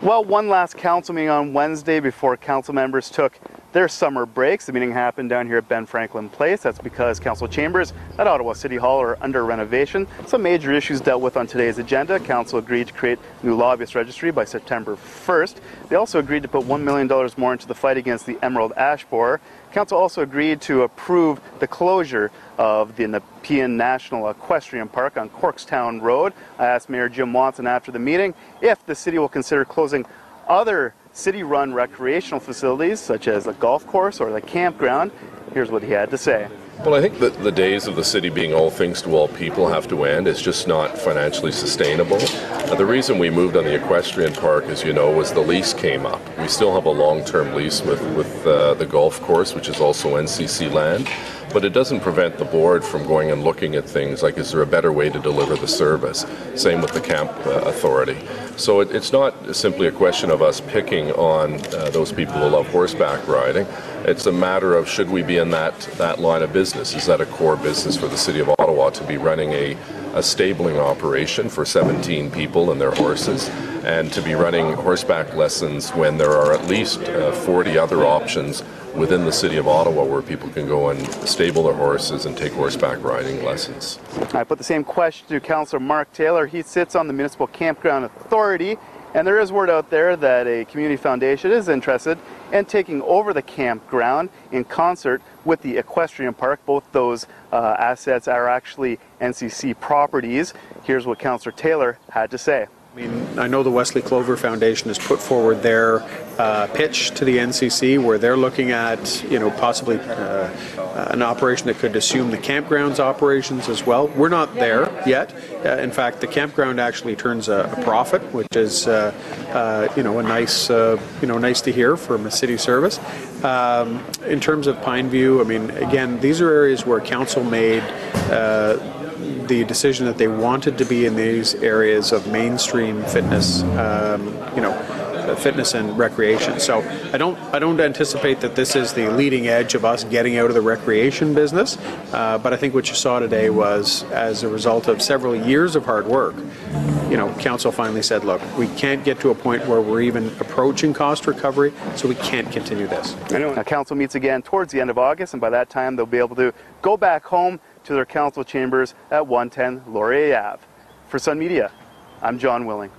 Well, one last council meeting on Wednesday before council members took their summer breaks. The meeting happened down here at Ben Franklin Place. That's because council chambers at Ottawa City Hall are under renovation. Some major issues dealt with on today's agenda. Council agreed to create a new lobbyist registry by September 1st. They also agreed to put $1 million more into the fight against the emerald ash borer. Council also agreed to approve the closure of the Nepean National Equestrian Park on Corkstown Rd. I asked Mayor Jim Watson after the meeting if the city will consider closing other city-run recreational facilities such as a golf course or the campground. Here's what he had to say. Well, I think that the days of the city being all things to all people have to end. It's just not financially sustainable. The reason we moved on the equestrian park, as you know, was the lease came up. We still have a long-term lease with the golf course, which is also NCC land. But it doesn't prevent the board from going and looking at things like, is there a better way to deliver the service? Same with the camp authority. So it's not simply a question of us picking on those people who love horseback riding. It's a matter of, should we be in that line of business? Is that a core business for the City of Ottawa to be running a stabling operation for 17 people and their horses, and to be running horseback lessons when there are at least 40 other options within the City of Ottawa where people can go and stable their horses and take horseback riding lessons. I put the same question to Councillor Mark Taylor. He sits on the Municipal Campground Authority, and there is word out there that a community foundation is interested in taking over the campground in concert with the equestrian park. Both those assets are actually NCC properties. Here's what Councillor Taylor had to say. I know the Wesley Clover Foundation has put forward their pitch to the NCC, where they're looking at, possibly an operation that could assume the campground's operations as well. We're not there yet. In fact, the campground actually turns a profit, which is nice to hear from a city service. In terms of Pineview, again, these are areas where council made the decision that they wanted to be in these areas of mainstream fitness, fitness and recreation. So I don't anticipate that this is the leading edge of us getting out of the recreation business, but I think what you saw today was, as a result of several years of hard work, council finally said, look, we can't get to a point where we're even approaching cost recovery, so we can't continue this. Now, council meets again towards the end of August, and by that time they'll be able to go back home to their council chambers at 110 Laurier Ave. For Sun Media, I'm John Willing.